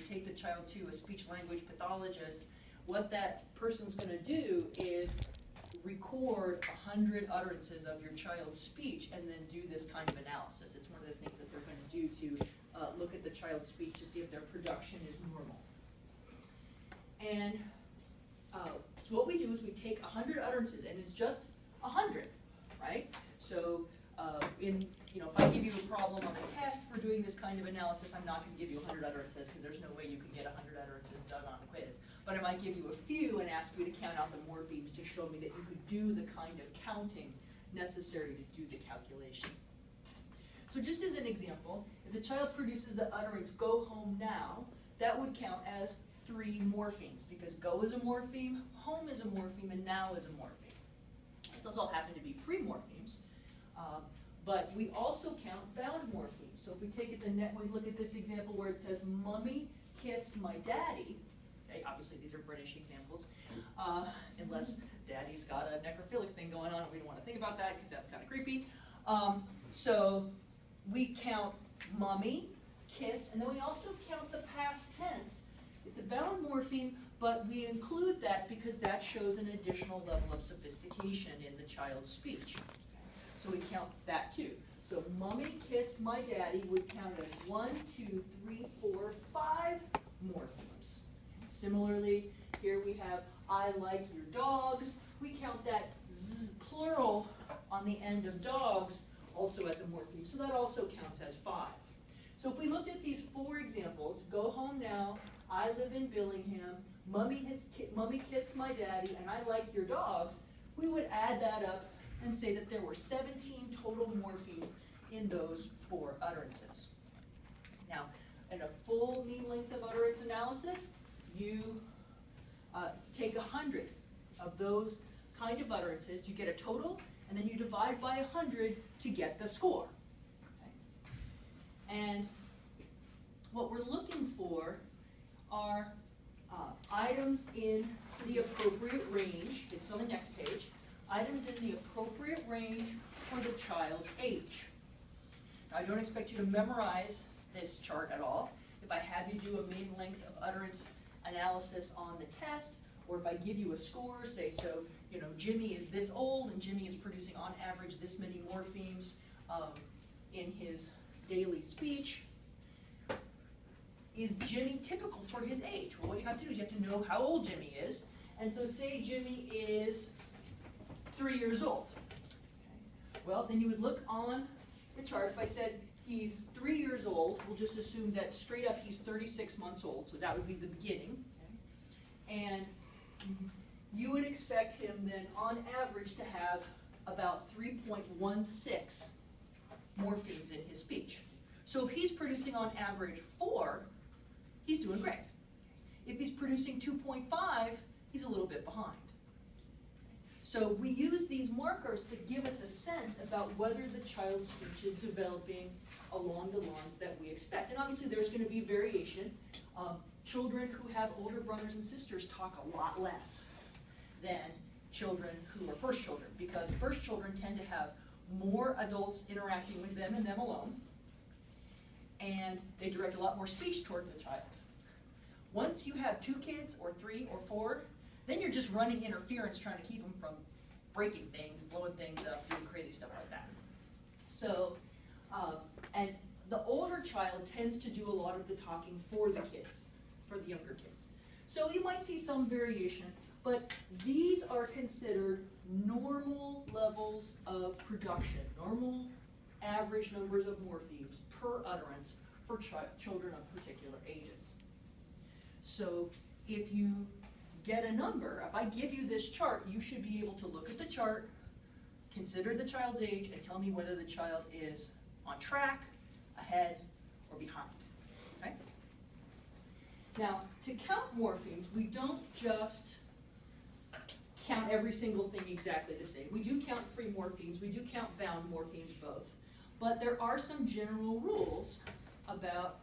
take the child to a speech-language pathologist, what that person's going to do is record 100 utterances of your child's speech and then do this kind of analysis. It's one of the things that they're going to do to look at the child's speech to see if their production is normal. And so what we do is we take 100 utterances, and it's just 100, right? So if I give you a problem on a test for doing this kind of analysis, I'm not going to give you 100 utterances because there's no way you can get 100 utterances done on a quiz. But I might give you a few and ask you to count out the morphemes to show me that you could do the kind of counting necessary to do the calculation. So just as an example, if the child produces the utterance, "Go home now," that would count as 3 morphemes, because go is a morpheme, home is a morpheme, and now is a morpheme. Those all happen to be free morphemes. But we also count bound morphemes. So if we take it we look at this example where it says, "Mummy kissed my daddy." Okay, obviously these are British examples, unless daddy's got a necrophilic thing going on, and we don't want to think about that because that's kind of creepy. So we count mummy, kiss, and then we also count the past tense. It's a bound morpheme, but we include that because that shows an additional level of sophistication in the child's speech. So we count that too. So mummy kissed my daddy would count as 1, 2, 3, 4, 5 morphemes. Similarly, here we have I like your dogs. We count that z plural on the end of dogs also as a morpheme. So that also counts as 5. So if we looked at these 4 examples, "Go home now," "I live in Billingham," Mummy kissed my daddy," and "I like your dogs," we would add that up and say that there were 17 total morphemes in those 4 utterances. Now, in a full mean length of utterance analysis, you take 100 of those kind of utterances, you get a total, and then you divide by 100 to get the score. Okay? And what we're looking for are items in the appropriate range. It's on the next page. Items in the appropriate range for the child's age. Now, I don't expect you to memorize this chart at all. If I have you do a mean length of utterance analysis on the test, or if I give you a score, say, so, Jimmy is this old, and Jimmy is producing on average this many morphemes in his daily speech. Is Jimmy typical for his age? Well, what you have to do is you have to know how old Jimmy is. And so say Jimmy is 3 years old. Okay. Well, then you would look on the chart. If I said he's 3 years old, we'll just assume that straight up he's 36 months old, so that would be the beginning. Okay. And you would expect him then, on average, to have about 3.16 morphemes in his speech. So if he's producing on average 4, he's doing great. If he's producing 2.5, he's a little bit behind. So we use these markers to give us a sense about whether the child's speech is developing along the lines that we expect. And obviously there's going to be variation. Children who have older brothers and sisters talk a lot less than children who are first children, because first children tend to have more adults interacting with them and them alone, and they direct a lot more speech towards the child. Once you have 2 kids, or 3 or 4, then you're just running interference trying to keep them from breaking things, blowing things up, doing crazy stuff like that. So, and the older child tends to do a lot of the talking for the kids, for the younger kids. So you might see some variation, but these are considered normal levels of production, normal average numbers of morphemes per utterance for children of particular ages. So if you get a number, if I give you this chart, you should be able to look at the chart, consider the child's age, and tell me whether the child is on track, ahead, or behind. Okay? Now, to count morphemes, we don't just count every single thing exactly the same. We do count free morphemes, we do count bound morphemes both, but there are some general rules about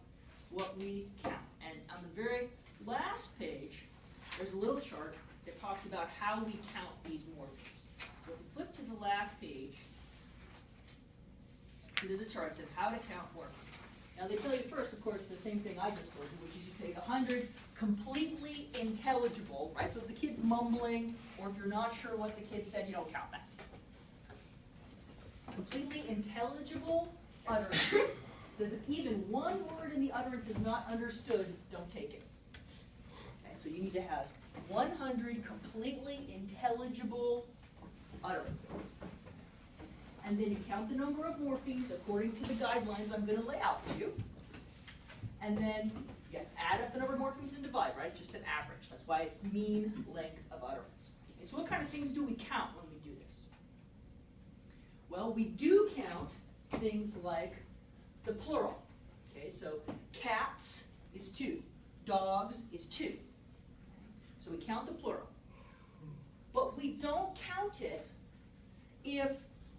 what we count. And on the very last page, there's a little chart that talks about how we count these morphemes. So if we flip to the last page, there's a chart that says how to count morphemes. Now they tell you first, of course, the same thing I just told you, which is you take 100 completely intelligible, right? So if the kid's mumbling, or if you're not sure what the kid said, you don't count that. Completely intelligible utterances. It says if even one word in the utterance is not understood, don't take it. Okay, so you need to have 100 completely intelligible utterances. And then you count the number of morphemes according to the guidelines I'm going to lay out for you. And then you add up the number of morphemes and divide, right? Just an average. That's why it's mean length of utterance. And so what kind of things do we count when we do this? Well, we do count things like the plural. Okay, so cats is 2. Dogs is 2. So we count the plural. But we don't count it if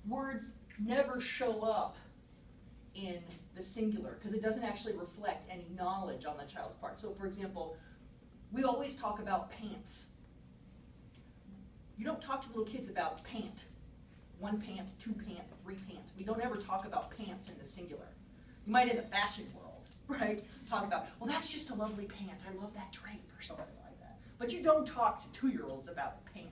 words never show up in the singular, because it doesn't actually reflect any knowledge on the child's part. So for example, we always talk about pants. You don't talk to little kids about pant. 1 pant, 2 pants, 3 pants. We don't ever talk about pants in the singular. You might in the fashion world, right? Talk about, well, that's just a lovely pant. I love that drape or something like that. But you don't talk to 2-year-olds about pant.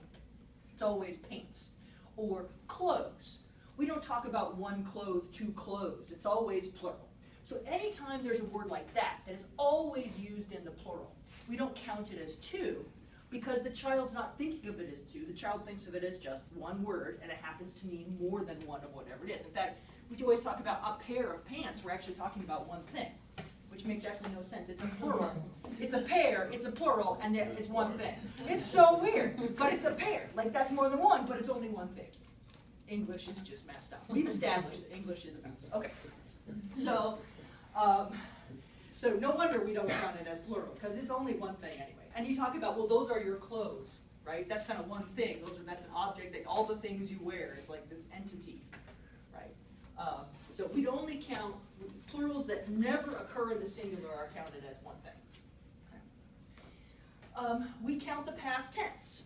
It's always pants. Or clothes. We don't talk about 1 clothes, 2 clothes. It's always plural. So anytime there's a word like that is always used in the plural, we don't count it as 2 because the child's not thinking of it as 2. The child thinks of it as just 1 word, and it happens to mean more than 1 of whatever it is. In fact, we always talk about a pair of pants. We're actually talking about 1 thing, which makes actually no sense. It's a plural. It's a pair, it's a plural, and it's 1 thing. It's so weird, but it's a pair. Like, that's more than 1, but it's only 1 thing. English is just messed up. We've established that English is a mess. Okay, so no wonder we don't count it as plural, because it's only 1 thing anyway. And you talk about, well, those are your clothes, right? That's kind of 1 thing. That's an object that all the things you wear is like this entity, right? So we'd only count plurals that never occur in the singular are counted as 1 thing. Okay. We count the past tense.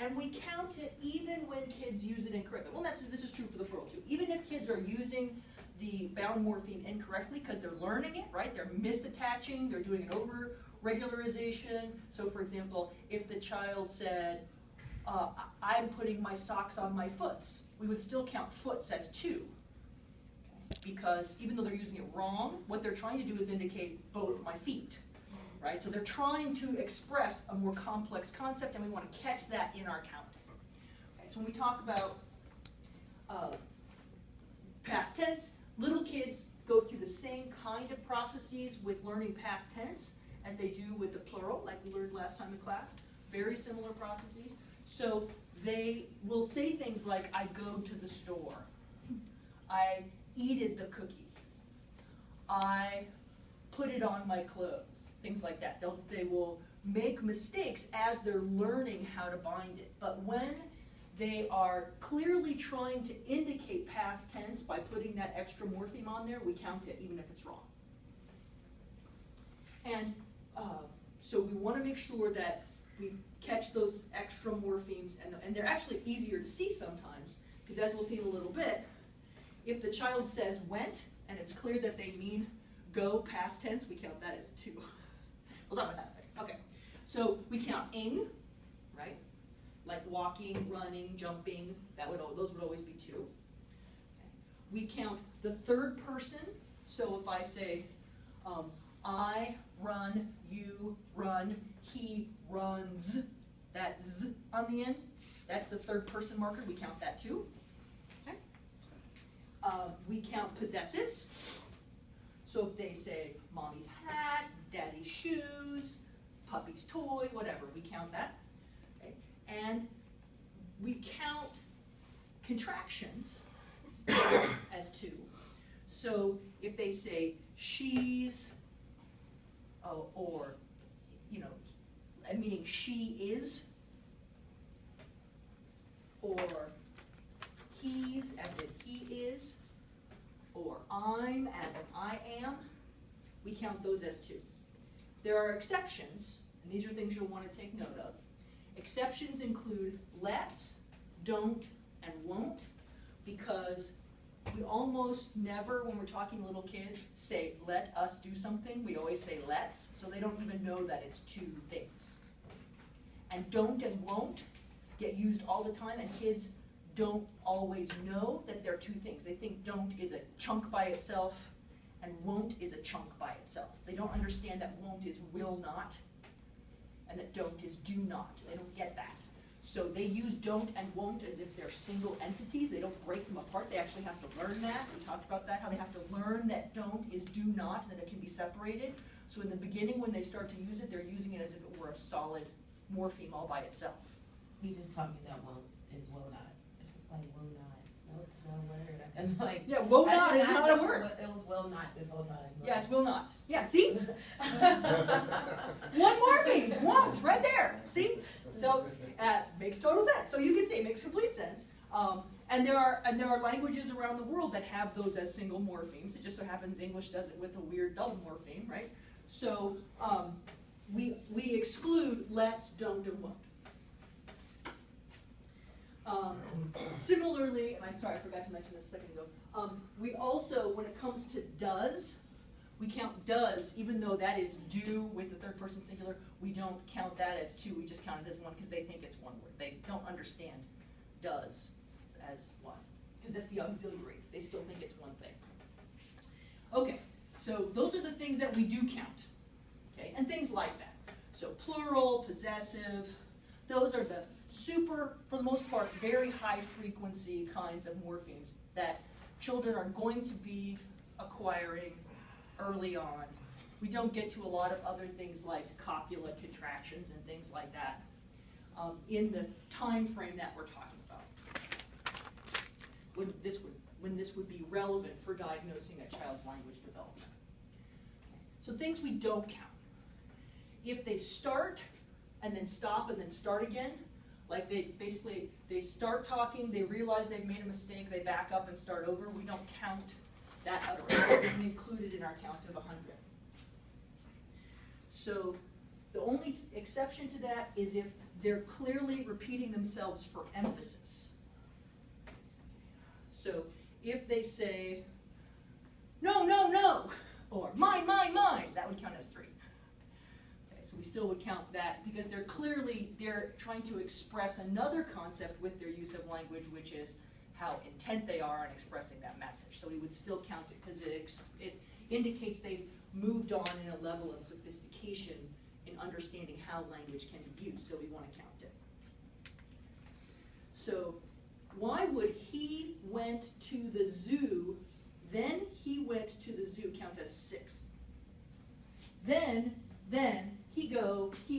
And we count it even when kids use it incorrectly. Well, this is true for the plural too. Even if kids are using the bound morpheme incorrectly because they're learning it, right? They're misattaching, they're doing an over-regularization. So for example, if the child said, I'm putting my socks on my foots, we would still count foots as 2. Okay? Because even though they're using it wrong, what they're trying to do is indicate both my feet. Right? So they're trying to express a more complex concept, and we want to catch that in our counting. Okay, so when we talk about past tense, little kids go through the same kind of processes with learning past tense as they do with the plural, like we learned last time in class. Very similar processes. So they will say things like, I go to the store. I eated the cookie. I put it on my clothes. Things like that. They will make mistakes as they're learning how to bind it. But when they are clearly trying to indicate past tense by putting that extra morpheme on there, we count it even if it's wrong. And so we want to make sure that we catch those extra morphemes, and they're actually easier to see sometimes, because as we'll see in a little bit, if the child says went, and it's clear that they mean go past tense, we count that as 2. We'll talk about that in a second. Okay, so we count ing, right? Like walking, running, jumping. Those would always be 2. Okay. We count the 3rd person. So if I say, I run, you run, he runs, that z on the end, that's the 3rd person marker. We count that too. Okay. We count possessives. So if they say mommy's hat, daddy's shoes, puppy's toy, whatever, we count that. Okay? And we count contractions as 2. So if they say she's, or, meaning she is, or he's as in he is, or I'm as in I am, we count those as 2. There are exceptions, and these are things you'll want to take note of. Exceptions include let's, don't, and won't, because We almost never, when we're talking to little kids, say, let us do something. We always say let's, so they don't even know that it's two things. And don't and won't get used all the time, and kids don't always know that they're two things. They think don't is a chunk by itself, and won't is a chunk by itself. They don't understand that won't is will not, and that don't is do not. They don't get that. So they use don't and won't as if they're single entities. They don't break them apart. They actually have to learn that. We talked about that, how they have to learn that don't is do not, and that it can be separated. So in the beginning, when they start to use it, they're using it as if it were a solid morpheme all by itself. You just taught me that won't is will not. It's just like will not. Nope, it's not a word. And like, yeah, will not is not a word. It was will not this whole time. Yeah, it's will not. Yeah, see? One morpheme, won't, right there. See? So makes total sense. So you can say it makes complete sense. And there are languages around the world that have those as single morphemes. It just so happens English does it with a weird double morpheme, right? So we exclude let's, don't, and won't. Similarly, and I'm sorry, I forgot to mention this a second ago, we also, when it comes to does, we count does, even though that is do with the third person singular, we don't count that as two, we just count it as one because they think it's one word. They don't understand does as one, because that's the auxiliary. They still think it's one thing. Okay, so those are the things that we do count, okay, and things like that. So plural, possessive, those are the super, for the most part, very high frequency kinds of morphemes that children are going to be acquiring early on. We don't get to a lot of other things like copula contractions and things like that in the time frame that we're talking about, when this would be relevant for diagnosing a child's language development. So things we don't count. If they start and then stop and then start again, like they start talking, they realize they've made a mistake, they back up and start over, we don't count that utterance. We include it in our count of 100. So the only exception to that is if they're clearly repeating themselves for emphasis. So if they say, no, no, no, or mine, mine, mine, that would count as 3. Okay, so we still would count that because they're trying to express another concept with their use of language, which is how intent they are on expressing that message. So we would still count it because it indicates they've moved on in a level of sophistication in understanding how language can be used, so we want to count it. So why would he went to the zoo, then he went to the zoo count as 6? Then he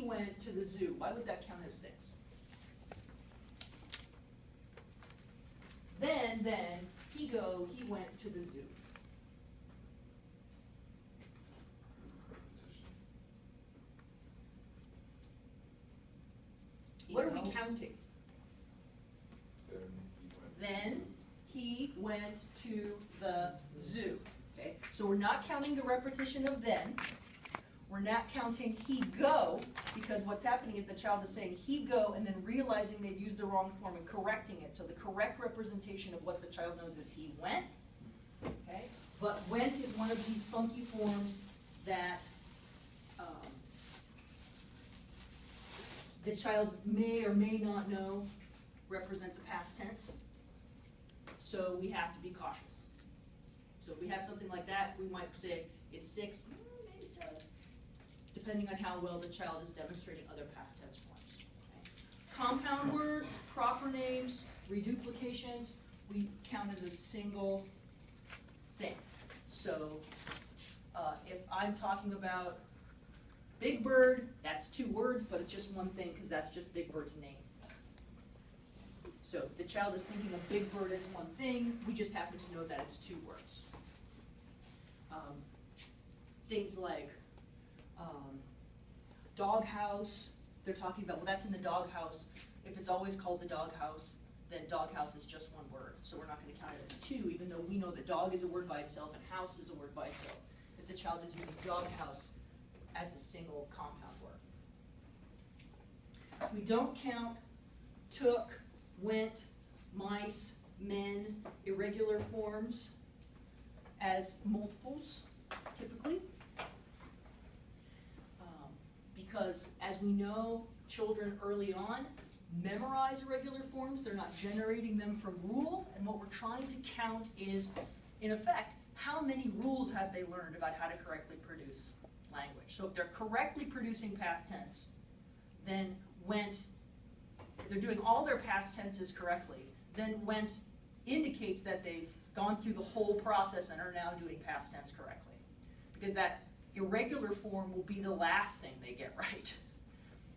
went to the zoo. Why would that count as 6? Then he went to the zoo. What are we counting? Then he went to the zoo. Okay, so we're not counting the repetition of then. We're not counting he go, because what's happening is the child is saying he go and then realizing they've used the wrong form and correcting it. So the correct representation of what the child knows is he went. Okay, but went is one of these funky forms that the child may or may not know represents a past tense. So we have to be cautious. So if we have something like that, we might say it's 6, maybe 7, depending on how well the child is demonstrating other past tense forms. Okay. Compound words, proper names, reduplications, we count as a single thing. So if I'm talking about Big Bird, that's 2 words, but it's just one thing because that's just Big Bird's name. So the child is thinking of Big Bird as one thing, we just happen to know that it's 2 words. Things like doghouse, they're talking about, well, that's in the doghouse. If it's always called the doghouse, then doghouse is just 1 word. So we're not going to count it as 2, even though we know that dog is a word by itself and house is a word by itself. If the child is using doghouse as a single compound word. We don't count took, went, mice, men irregular forms as multiples, typically. Because as we know, children early on memorize irregular forms. They're not generating them from rule, and what we're trying to count is, in effect, how many rules have they learned about how to correctly produce language. So if they're correctly producing past tense, then they're doing all their past tenses correctly, then went indicates that they've gone through the whole process and are now doing past tense correctly. Because that irregular form will be the last thing they get right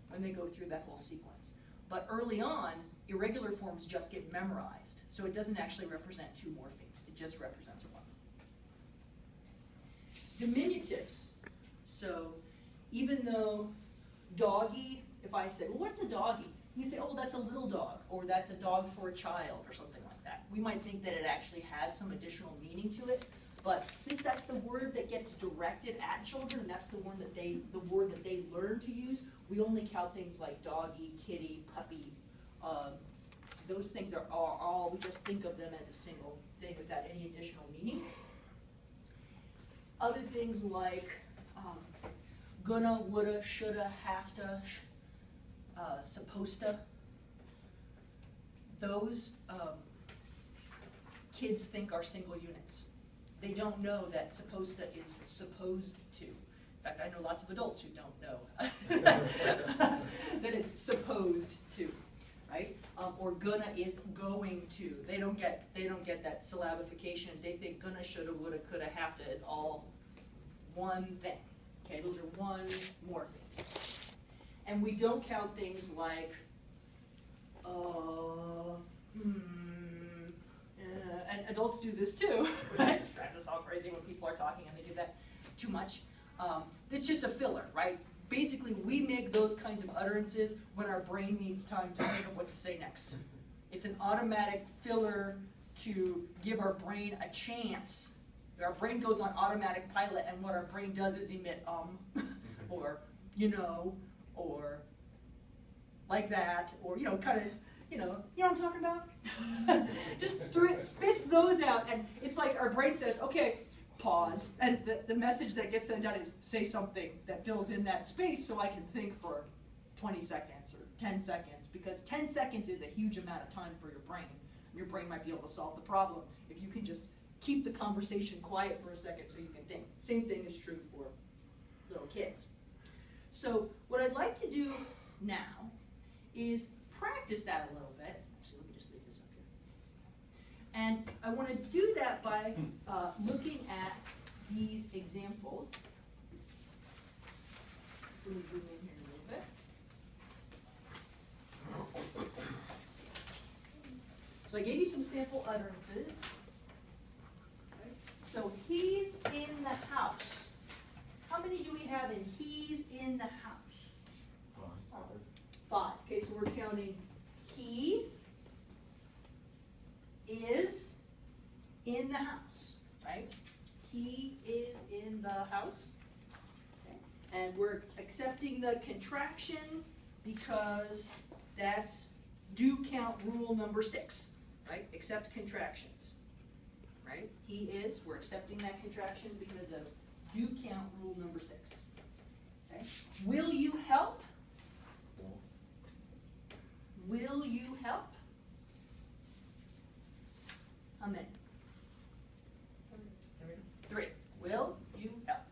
when they go through that whole sequence. But early on, irregular forms just get memorized, so it doesn't actually represent two morphemes, it just represents one. Diminutives. So even though doggy, if I said, well, what's a doggy? You'd say, oh, that's a little dog, or that's a dog for a child, or something like that. We might think that it actually has some additional meaning to it, but since that's the word that gets directed at children, and that's the word that they learn to use, we only count things like doggy, kitty, puppy. Those things are all, we just think of them as a single thing without any additional meaning. Other things like gonna, woulda, shoulda, have to, supposed to. Those kids think are single units. They don't know that supposed to is supposed to. In fact, I know lots of adults who don't know that it's supposed to, right? Or gonna is going to. They don't get that syllabification. They think gonna, shoulda, woulda, coulda, have to is all one thing. Okay, those are one morpheme. And we don't count things like and adults do this too, right? Drives us all crazy when people are talking and they do that too much. It's just a filler, right? Basically, we make those kinds of utterances when our brain needs time to think of what to say next. It's an automatic filler to give our brain a chance. Our brain goes on automatic pilot, and what our brain does is emit or or like that, or kind of, you know what I'm talking about? Just spits those out, and it's like our brain says, okay, pause, and the message that gets sent out is say something that fills in that space so I can think for 20 seconds or 10 seconds, because 10 seconds is a huge amount of time for your brain. Your brain might be able to solve the problem if you can just keep the conversation quiet for a second so you can think. Same thing is true for little kids. So what I'd like to do now is practice that a little bit. Actually, let me just leave this up here. And I want to do that by looking at these examples. So let me zoom in here a little bit. So I gave you some sample utterances. Okay. So he's in the house. How many do we have in he's in the house? 5. 5. Okay, so we're counting he is in the house, right? He is in the house. Okay. And we're accepting the contraction because that's do count rule number 6, right? Accept contractions, right? He is, we're accepting that contraction because of do count rule number 6. Okay. Will you help? Will you help? How many? 3. Will you help?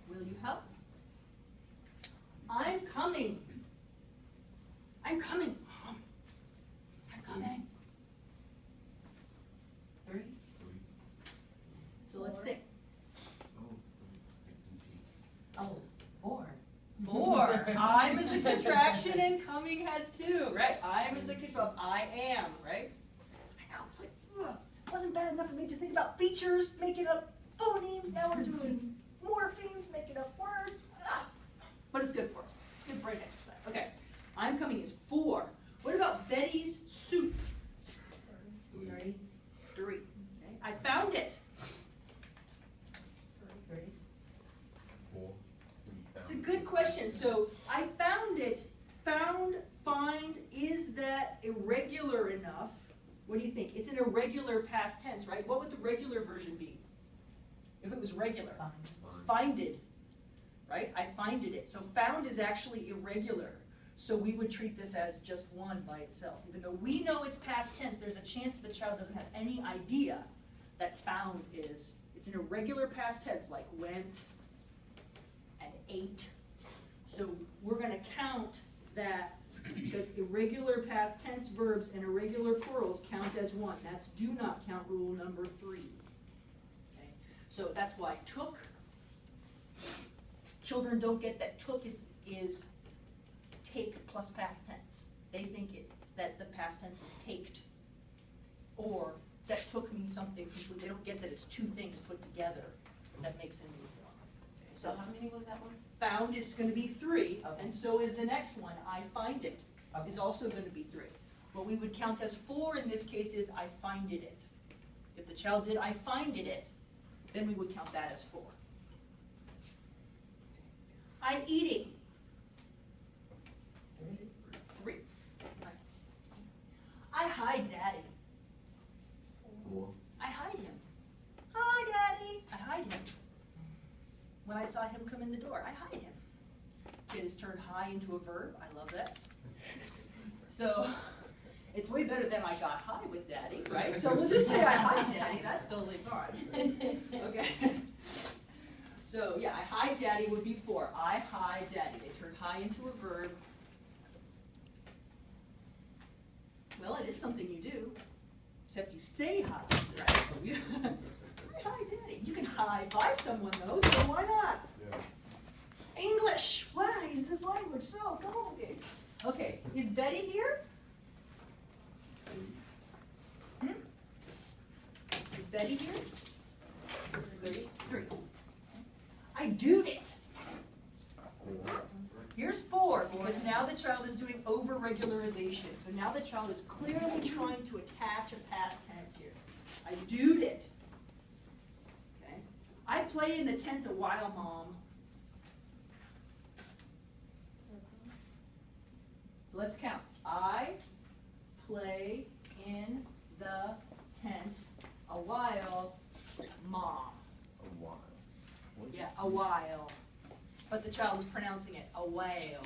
Will you help? I'm coming. I'm coming. I'm coming. 3. So let's think. Oh, 4. 4. I'm is a contraction and coming has 2, right? I'm is a contraction. I am, right? I know, it's like, it wasn't bad enough. It made you think about features, making up phonemes. Now we're doing morphemes, making up words. But it's good for us. It's good brain exercise. Okay, I'm coming is 4. What about Betty's soup? 3. 3. Okay. I found it. 3. 4. It's a good question. So I found it. Found, find, is that irregular enough What do you think? It's an irregular past tense, right? What would the regular version be? If it was regular? Finded, right? I finded it. So found is actually irregular. So we would treat this as just one by itself. Even though we know it's past tense, there's a chance the child doesn't have any idea that found is. It's an irregular past tense, like went and ate. So we're going to count that because irregular past tense verbs and irregular plurals count as one. That's do not count rule number 3. Okay? So that's why took. Children don't get that took is take plus past tense. They think that the past tense is taked. Or that took means something completely. They don't get that it's two things put together that makes a new form. Okay, So how many was that one? found is going to be 3, Okay. and so is the next one. I find it Okay. is also going to be 3. What we would count as 4 in this case is I finded it. If the child did I finded it, then we would count that as 4. I eating. 3. Right. I hide daddy. 4. I hide him. Hi, daddy. I hide him. When I saw him come in the door, I hide him. Kid has turned high into a verb. I love that. So it's way better than I got high with daddy, right? So we'll just say I hide daddy. That's totally fine. Okay. So yeah, I hide daddy would be 4. I hide daddy. They turned high into a verb. Well, it is something you do, except you say hi, right? So you, hi daddy. You can high-five someone though, so why not? Yeah. English! Why is this language so complicated? Okay, is Betty here? Hmm? Is Betty here? 3. I doed it. 4. Here's 4, because now the child is doing over-regularization. So now the child is clearly trying to attach a past tense here. I doed it. Okay. I play in the tent a while, Mom. Let's count. I play in the tent a while, Mom. A while. What? Yeah, a while. But the child is pronouncing it a while.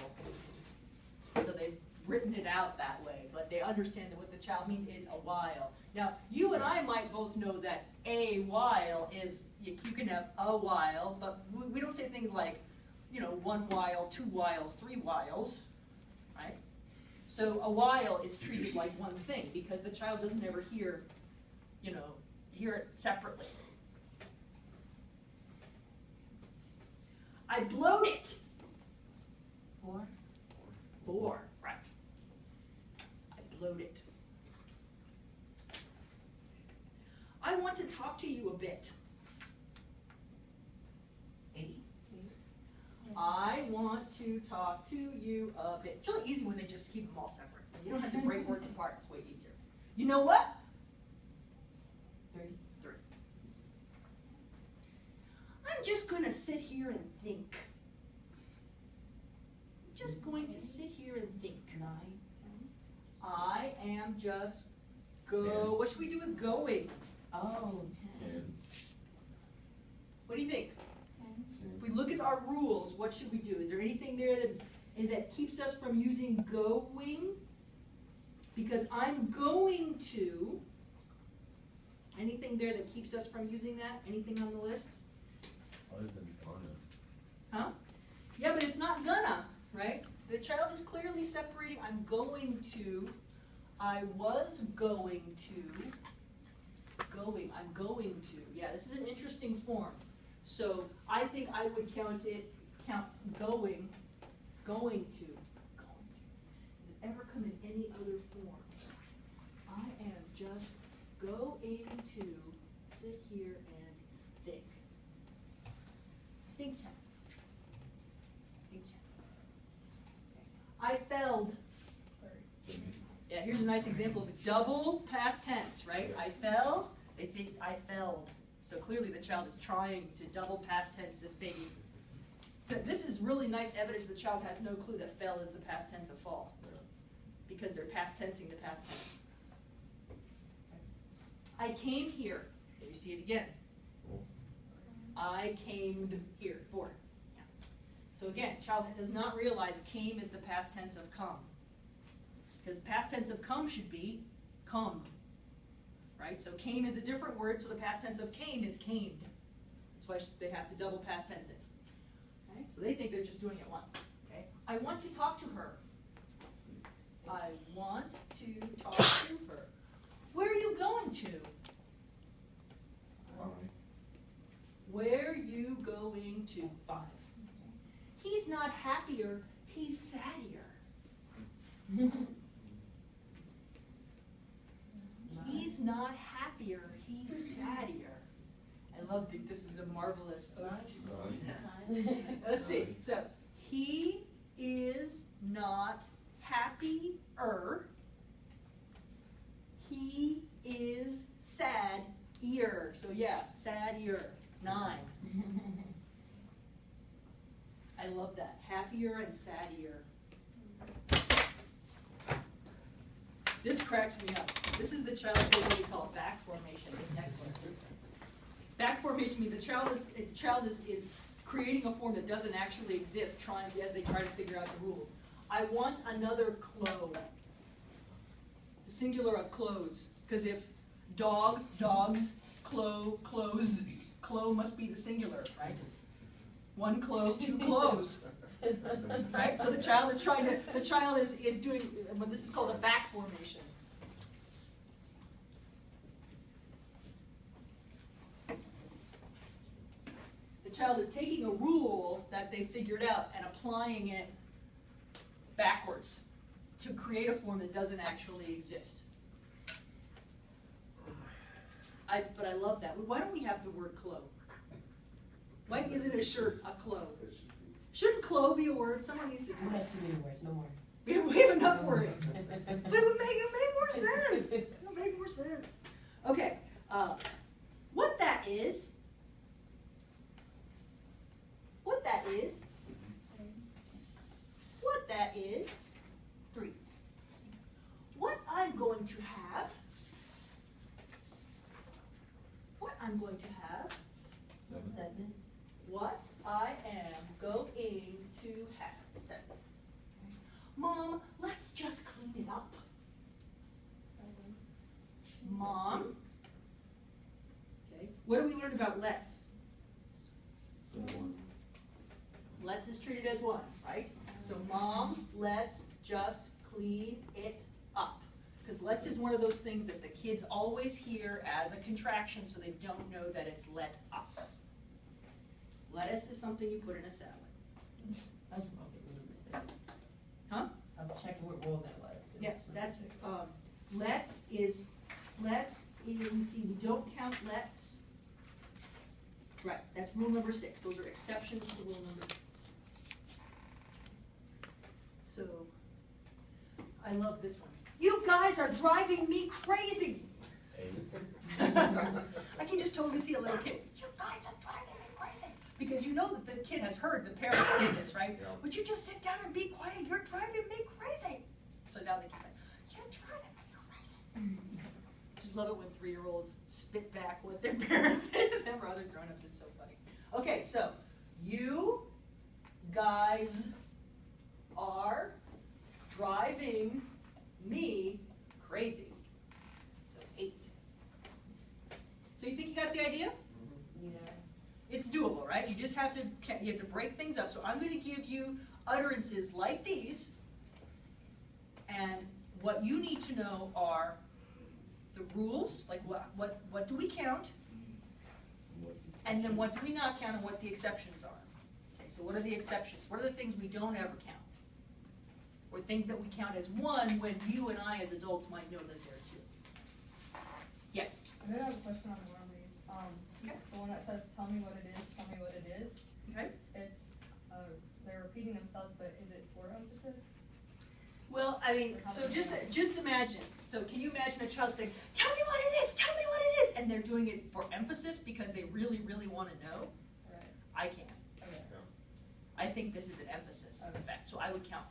So they've written it out that way, but they understand that what the child means is a while. Now, you and I might both know that a while is, you can have a while, but we don't say things like, 1 while, 2 whiles, 3 whiles, right? So a while is treated like one thing because the child doesn't ever hear it separately. I blowed it. 4. 4, right. I blowed it. I want to talk to you a bit. 8. I want to talk to you a bit. It's really easy when they just keep them all separate. You don't have to break words apart. It's way easier. You know what? 3. I'm just going to sit here and think. I'm just going to sit here and think. 9. I am just 10. What should we do with going? Oh, 10. 10. What do you think? 10. If we look at our rules, what should we do? Is there anything there that keeps us from using going? Because I'm going to. Anything there that keeps us from using that? Anything on the list? Other than gonna. Huh? Yeah, but it's not gonna, right? The child is clearly separating I'm going to, I was going to, I'm going to. Yeah, this is an interesting form. So I think I would count going to. Does it ever come in any other form? I am just going to sit here and think. Think 10. Think 10. Okay. I failed. Yeah, here's a nice example of a double past tense, right? I fell, they think I failed. So clearly the child is trying to double past tense this baby. So this is really nice evidence the child has no clue that fell is the past tense of fall. Yeah. Because they're past tensing the past tense. I came here. There you see it again. I came here, for. Yeah. So again, child does not realize came is the past tense of come. Because past tense of come should be come. Right? So came is a different word, so the past tense of came is camed. That's why they have to double past tense it. Okay? So they think they're just doing it once. Okay? I want to talk to her. I want to talk to her. Where are you going to? Where are you going to? 5. He's not happier, he's saddier. He's not happier, he's saddier. I love that this is a marvelous ode. Let's see. So, he is not happier. He is sad-ier. So yeah, sad-ier. 9. I love that. Happier and saddier. This cracks me up. This is the child, what we call back formation, this next one. Back formation means the child is creating a form that doesn't actually exist as they try to figure out the rules. I want another clo. The singular of clothes. Because if dog, dogs, clo, clothes, clo must be the singular, right? 1 clo, 2 clothes. Right? So the child is doing, well, this is called a back formation. The child is taking a rule that they figured out and applying it backwards to create a form that doesn't actually exist. But I love that. Why don't we have the word clo? Why isn't a shirt a clo? Shouldn't clo be a word? Someone needs to do We that. have too many words, no more. We have enough words. But it would make more sense. It would make more sense. Okay. What that is, 3. What I'm going to have, 7. what I am going to have, 7. Mom, let's just clean it up. Mom. Okay. What do we learn about let's? Let's is treated as 1, right? So Mom, let's just clean it up. Because let's is one of those things that the kids always hear as a contraction, so they don't know that it's let us. Lettuce is something you put in a salad. I was probably number 6. Huh? I was checking what role that was. It Yes, was that's, number 6. let's is, see, we don't count let's. Right, that's rule number 6. Those are exceptions to rule number 6. So, I love this one. You guys are driving me crazy. I can just totally see a little kid. You guys are driving me crazy. Because you know that the kid has heard the parents say this, right? Yeah. Would you just sit down and be quiet? You're driving me crazy. So now the kid's like, you're driving me crazy. Just love it when 3-year-olds spit back what their parents say to them or other grown-ups. It's so funny. Okay, so you guys are driving me crazy. So 8. So you think you got the idea? Yeah. It's doable, right? You just have to break things up. So I'm going to give you utterances like these, and what you need to know are the rules, like what do we count, and then what do we not count, and what the exceptions are. Okay, so what are the exceptions? What are the things we don't ever count? Or things that we count as 1 when you and I as adults might know that they're 2. Yes? I do have a question on one of these. Okay. The one that says, tell me what it is, tell me what it is. Okay. It's, they're repeating themselves, but is it for emphasis? Well, I mean, so just imagine. So can you imagine a child saying, tell me what it is, tell me what it is, and they're doing it for emphasis because they really, really want to know? Right. I can't. Okay. I think this is an emphasis, Okay. in fact. So I would count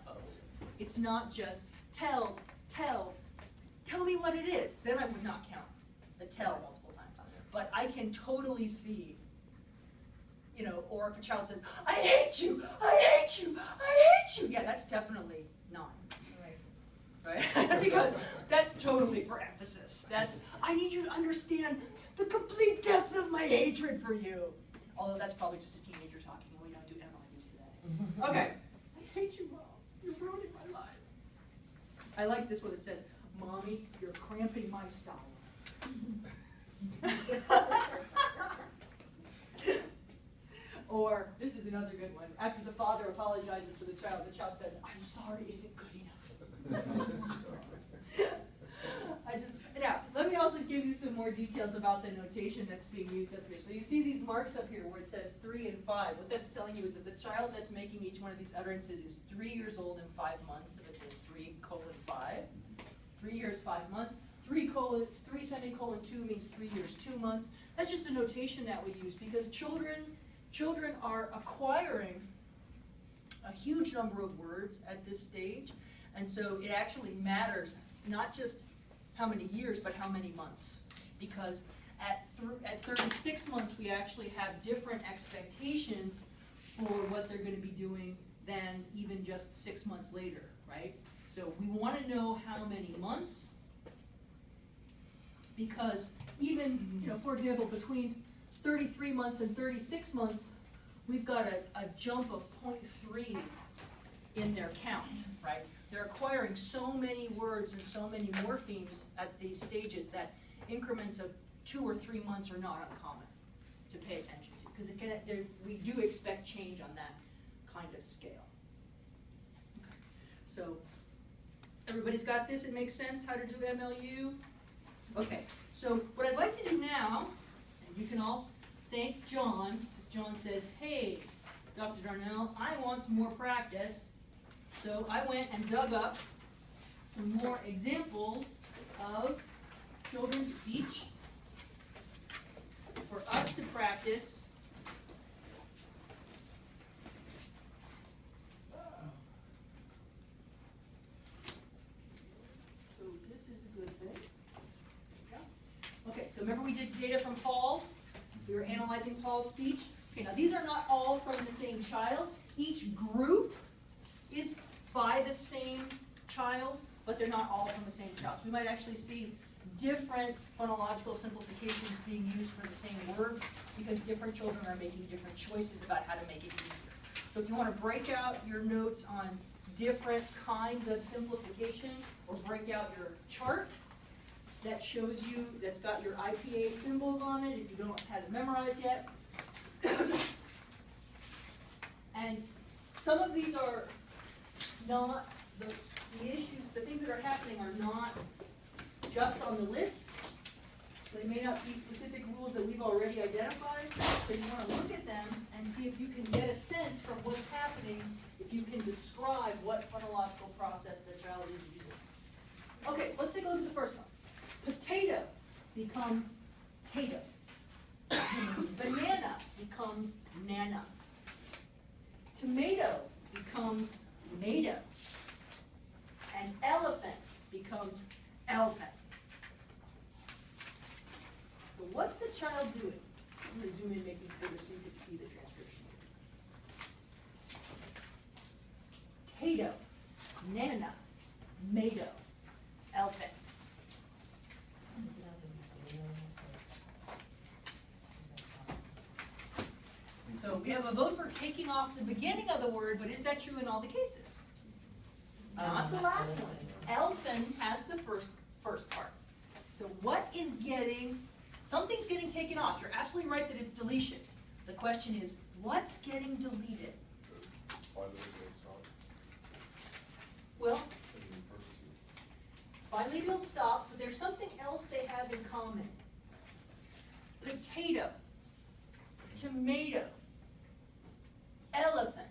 both. It's not just tell me what it is. Then I would not count. the tell multiple times. But I can totally see, you know, or if a child says, I hate you, I hate you, I hate you. Yeah, that's definitely 9. Right? Because that's totally for emphasis. That's, I need you to understand the complete depth of my hatred for you. Although that's probably just a teenager talking, and we don't do MLU today. Okay. I hate you, Mom. You're ruining my life. I like this one that says, Mommy, you're cramping my style. Or, this is another good one. After the father apologizes to the child says, I'm sorry isn't good enough. Now, let me also give you some more details about the notation that's being used up here. So you see these marks up here where it says 3 and 5. What that's telling you is that the child that's making each one of these utterances is 3 years old and 5 months. If it says 3:5, 3 years, 5 months. 3 semicolon 2 means 3 years, 2 months. That's just a notation that we use because children are acquiring a huge number of words at this stage. And so it actually matters not just how many years, but how many months. Because at 36 months, we actually have different expectations for what they're going to be doing than even just 6 months later, right? So we want to know how many months, because even, you know, for example, between 33 months and 36 months, we've got a jump of 0.3 in their count, right? They're acquiring so many words and so many morphemes at these stages that increments of 2 or 3 months are not uncommon to pay attention to, because we do expect change on that kind of scale. Okay. So everybody's got this? It makes sense how to do MLU? Okay, so what I'd like to do now, and you can all thank John, because John said, hey, Dr. Darnell, I want some more practice. So I went and dug up some more examples of children's speech for us to practice. So this is a good thing. Okay, so remember we did data from Paul? We were analyzing Paul's speech. Okay, now these are not all from the same child. Each group is by the same child, but they're not all from the same child. So we might actually see different phonological simplifications being used for the same words because different children are making different choices about how to make it easier. So if you want to break out your notes on different kinds of simplification, or break out your chart that shows you, that's got your IPA symbols on it if you don't have it memorized yet. And some of these are not, the issues, the things that are happening are not just on the list. They may not be specific rules that we've already identified, so you want to look at them and see if you can get a sense from what's happening, if you can describe what phonological process the child is using. Okay, so let's take a look at the first one. Potato becomes tato. Banana becomes nana. Tomato becomes mato. And elephant becomes elephant. So what's the child doing? I'm going to zoom in and make these bigger so you can see the transcription. Tato, nana, mato, elephant. So we have a vote for taking off the beginning of the word, but is that true in all the cases? Not the last one. Elephant has the first part. So what is getting, something's getting taken off. You're absolutely right that it's deletion. The question is, what's getting deleted? Well, bilabial stop, but there's something else they have in common. Potato, tomato, elephant,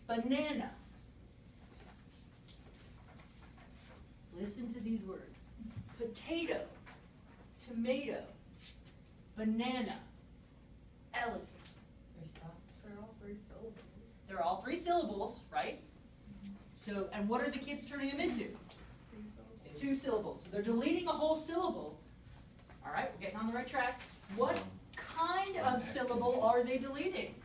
banana. Listen to these words. Potato, tomato, banana, elephant. They're all 3 syllables. They're all 3 syllables, right? So, and what are the kids turning them into? 2 syllables. So they're deleting a whole syllable, All right, we're getting on the right track. What kind of syllable are they deleting?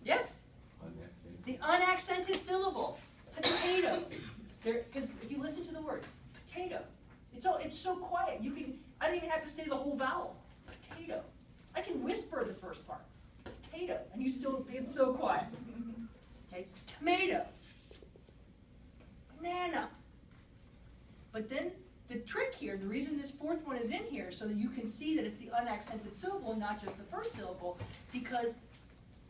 Yes? Unaccented. The unaccented syllable. Potato. Because if you listen to the word, potato, it's so quiet. I don't even have to say the whole vowel. Potato. I can whisper the first part. Potato. And you still, it's so quiet. Okay, tomato. Banana. But then the trick here, the reason this fourth one is in here, so that you can see that it's the unaccented syllable, not just the first syllable, because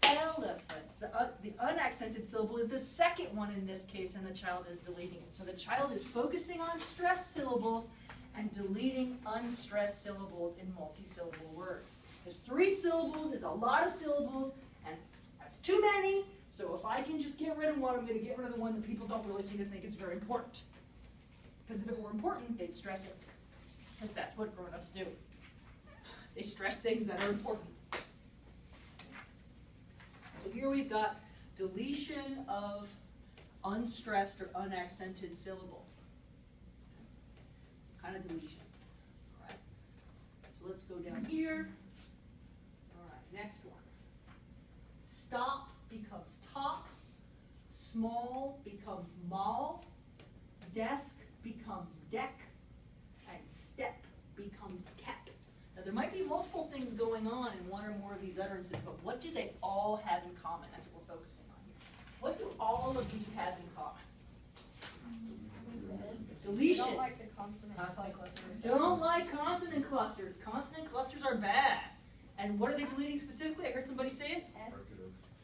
elephant, the unaccented syllable is the second one in this case, and the child is deleting it. So the child is focusing on stressed syllables and deleting unstressed syllables in multi-syllable words. Because 3 syllables is a lot of syllables, and that's too many, so if I can just get rid of one, I'm going to get rid of the one that people don't really seem to think is very important. Because if it were important, they'd stress it. Because that's what grown-ups do. They stress things that are important. So here we've got deletion of unstressed or unaccented syllable. Some kind of deletion. All right. So let's go down here. All right, next one. Stop becomes top. Small becomes mall. Desk becomes deck. And step becomes cap. Now there might be multiple things going on in one or more of these utterances, but what do they all have in common? That's what we're focusing on here. What do all of these have in common? Deletion. Don't like the consonant clusters. Don't like consonant clusters. Consonant clusters are bad. And what are they deleting specifically? I heard somebody say it. S.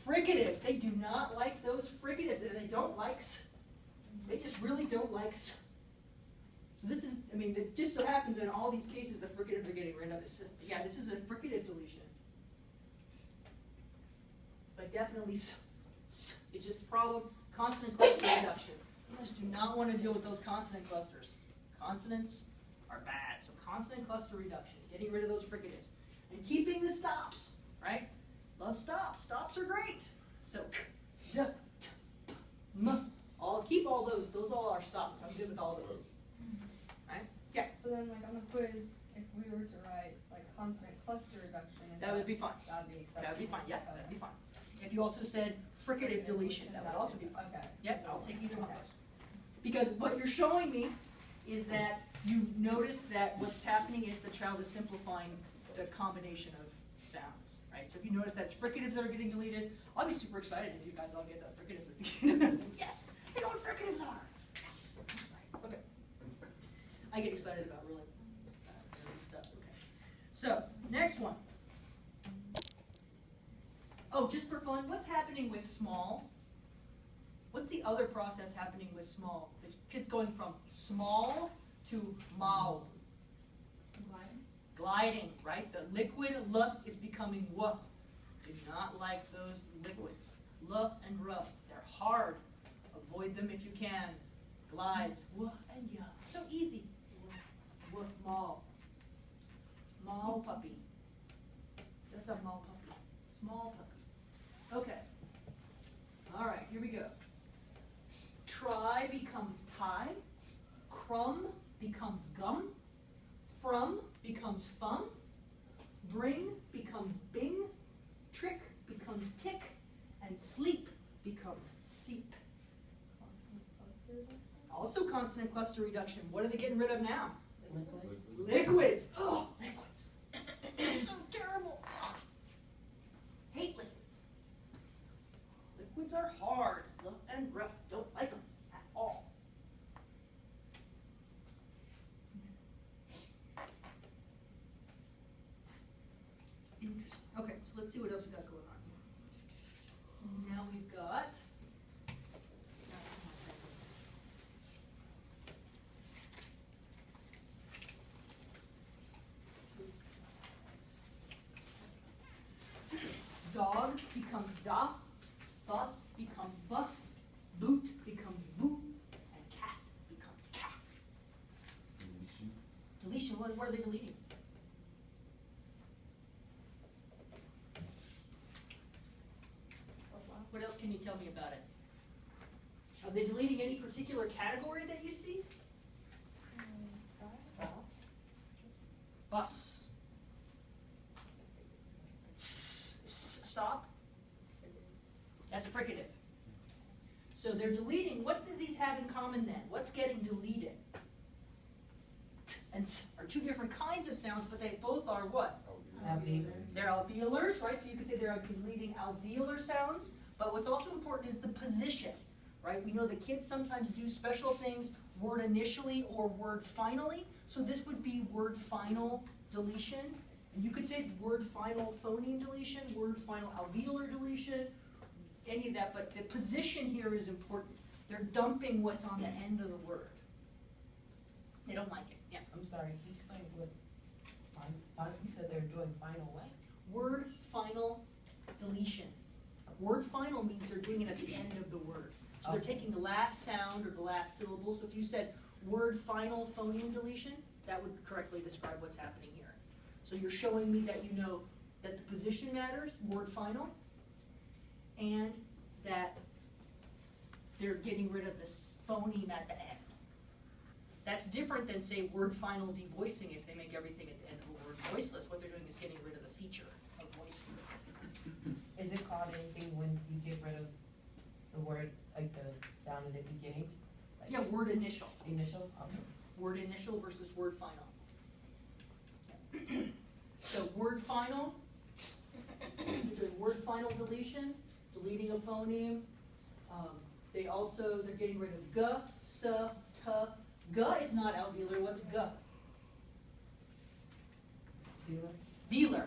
Fricatives. They do not like those fricatives. They don't like s. They just really don't like s. So this is, I mean, it just so happens that in all these cases the fricative they're getting rid of is, yeah, this is a fricative deletion. But definitely it's just a problem. Consonant cluster reduction. You just do not want to deal with those consonant clusters. Consonants are bad. So consonant cluster reduction, getting rid of those fricatives. And keeping the stops, right? Love stops. Stops are great. So d, t, p, m. Keep all those. Those all are stops. I'm good with all those. Right? Yeah. So then, like on the quiz, if we were to write like consonant cluster reduction, That would be fine. That would be acceptable. That would be fine. Yeah, that'd be fine. If you also said fricative deletion, that would also be fine. Okay. Yep, I'll take either one of those. Because what you're showing me is that you notice that what's happening is the child is simplifying the combination of sounds, right? So if you notice that's fricatives that are getting deleted, I'll be super excited if you guys all get that fricatives at the beginning. Yes, I know what fricatives are. Yes, I'm excited. Okay. I get excited about really early stuff. Okay. So next one. Oh, just for fun, what's happening with small? What's the other process happening with small? The kid's going from small to mau. Gliding, right? The liquid L is becoming W. Do not like those liquids. L and R. They're hard. Avoid them if you can. Glides. W and Y. So easy. W, mau. Mau puppy. That's a mau puppy. Small puppy. Okay. All right, here we go. Try becomes tie. Crumb becomes gum. From becomes fum. Bring becomes bing. Trick becomes tick. And sleep becomes seep. Also consonant cluster reduction. What are they getting rid of now? Liquids. Liquids. Oh, liquids. So terrible. Hate liquids. Liquids are hard. L and R. Don't like them at all. Interesting. Okay, so let's see what else we've got going on here. Now we've got. Dog becomes da, bus becomes butt, boot becomes boot, and cat becomes cat. Deletion. Deletion, what are they deleting? What else can you tell me about it? Are they deleting any particular category that you see? Bus. fricative. So they're deleting. What do these have in common then? What's getting deleted? T and s are two different kinds of sounds, but they both are what? Alveolar. They're alveolars, right? So you could say they're deleting alveolar sounds, but what's also important is the position, right? We know the kids sometimes do special things, word initially or word finally, so this would be word final deletion. And you could say word final phoneme deletion, word final alveolar deletion, any of that, but the position here is important. They're dumping what's on the end of the word. They don't like it, yeah. I'm sorry, can you explain what, you said they're doing final what? Word final deletion. Word final means they're doing it at the end of the word. So they're Okay. taking the last sound or the last syllable. So if you said word final phoneme deletion, that would correctly describe what's happening here. So you're showing me that you know that the position matters, word final, and that they're getting rid of this phoneme at the end. That's different than, say, word final devoicing. If they make everything at the end of a word voiceless, what they're doing is getting rid of the feature of voicing. Is it called anything when you get rid of the word, like the sound in the beginning? Like Yeah, word initial. Initial? Okay. Word initial versus word final. Yeah. So word final, you're doing word final deletion, deleting a phoneme. They're getting rid of g, s, t. G is not alveolar. What's g? Velar? Velar.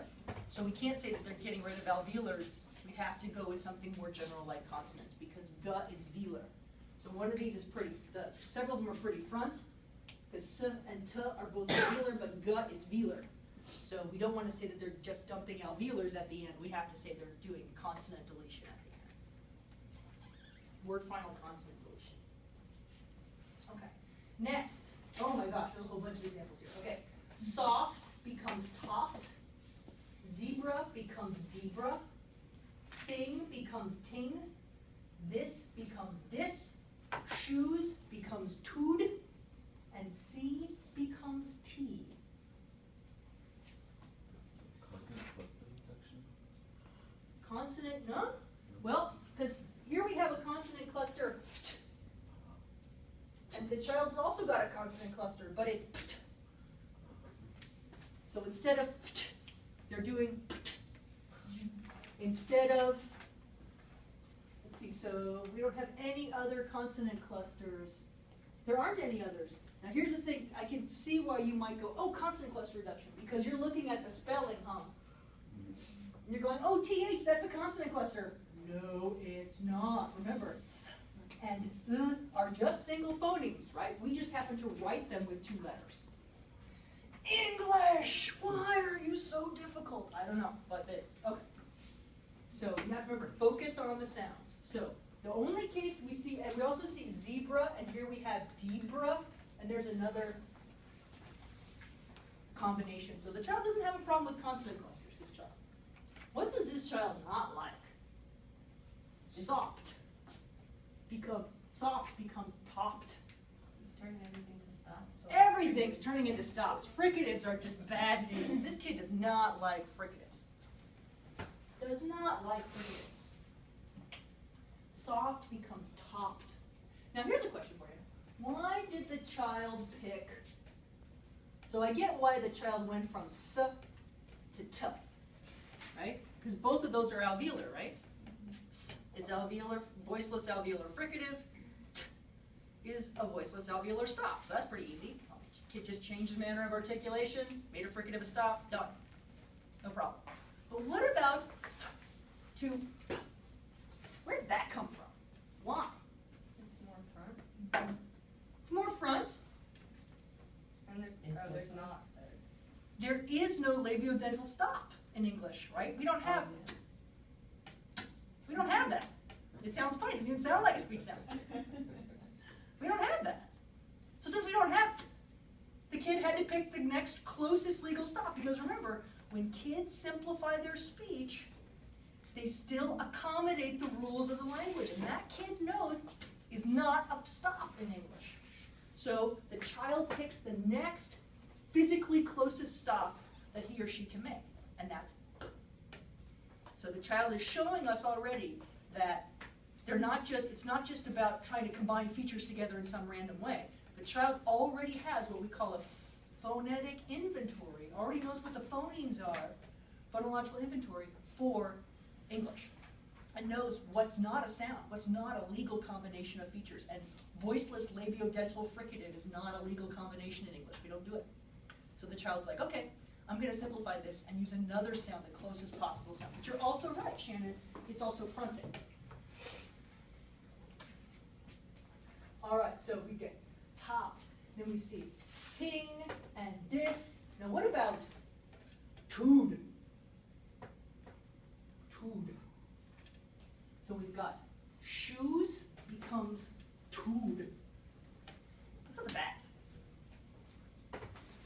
So we can't say that they're getting rid of alveolars. We have to go with something more general like consonants because g is velar. So one of these is several of them are pretty front because s and t are both velar, but g is velar. So we don't want to say that they're just dumping alveolars at the end. We have to say they're doing consonant deletion at the end. Word final consonant deletion. Okay. Next. Oh my gosh, there's a whole bunch of examples here. Okay. Soft becomes topped. Zebra becomes debra. Thing becomes ting. This becomes dis. Shoes becomes tood. And C becomes T. Consonant cluster reduction? Consonant, no? Well, because here we have a consonant cluster, and the child's also got a consonant cluster, but it's so instead of they're doing instead of, let's see, so we don't have any other consonant clusters. There aren't any others. Now here's the thing, I can see why you might go, oh, consonant cluster reduction, because you're looking at the spelling, huh? And you're going, oh, TH, that's a consonant cluster. No, it's not. Remember, and th are just single phonemes, right? We just happen to write them with two letters. English! Why are you so difficult? I don't know, but it's okay. So you have to remember, focus on the sounds. So the only case we see, and we also see zebra, and here we have debra, and there's another combination. So the child doesn't have a problem with consonant clusters, this child. What does this child not like? Soft. Because soft becomes topped. He's turning everything to stop. Everything's turning into stops. Fricatives are just bad news. This kid does not like fricatives. Does not like fricatives. Soft becomes topped. Now here's a question for you. Why did the child pick? So I get why the child went from s to t, right? Because both of those are alveolar, right? S is alveolar, voiceless alveolar fricative. T is a voiceless alveolar stop. So that's pretty easy. Kid just changed the manner of articulation, made a fricative a stop, done. No problem. But what about to? Where did that come from? Why? It's more front, It's more front. and there's not. There is no labiodental stop in English, right? We don't have that. It sounds funny. It doesn't even sound like a speech sound. We don't have that. So since we don't have, the kid had to pick the next closest legal stop, because remember, when kids simplify their speech, they still accommodate the rules of the language, and that kid knows is not a stop in English. So the child picks the next physically closest stop that he or she can make, and that's. So the child is showing us already that They're not just, it's not just about trying to combine features together in some random way. The child already has what we call a phonetic inventory, already knows what the phonemes are, phonological inventory for English, and knows what's not a sound, what's not a legal combination of features. And voiceless labiodental fricative is not a legal combination in English. We don't do it. So the child's like, okay, I'm going to simplify this and use another sound, the closest possible sound. But you're also right, Shannon, it's also fronting. All right, so we get topped, then we see ting and dis. Now what about tood? Tood. So we've got shoes becomes tood. What's on the back?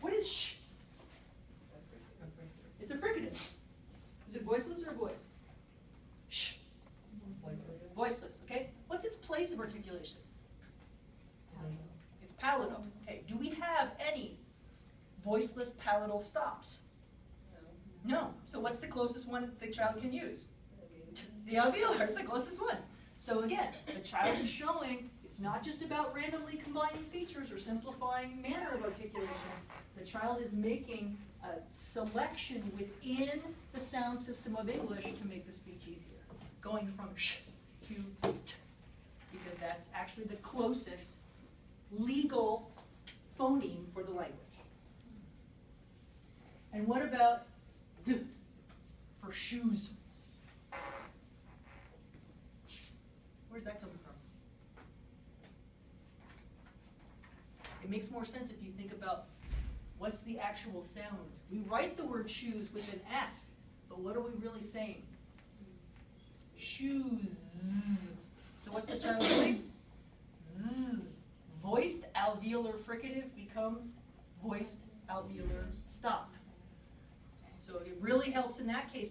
What is sh? It's a fricative. Is it voiceless or voice? Sh. Voiceless. Voiceless, okay? What's its place of articulation? Palatal. It's palatal. Okay, do we have any voiceless palatal stops? No. So what's the closest one the child can use? The alveolar is the closest one. So again, the child is showing it's not just about randomly combining features or simplifying manner of articulation. The child is making a selection within the sound system of English to make the speech easier, going from sh to t, because that's actually the closest legal phoneme for the language. And what about d for shoes? Where's that coming from? It makes more sense if you think about what's the actual sound. We write the word shoes with an S, but what are we really saying? Shoes. So what's the child doing? Z. Voiced alveolar fricative becomes voiced alveolar stop. So it really helps in that case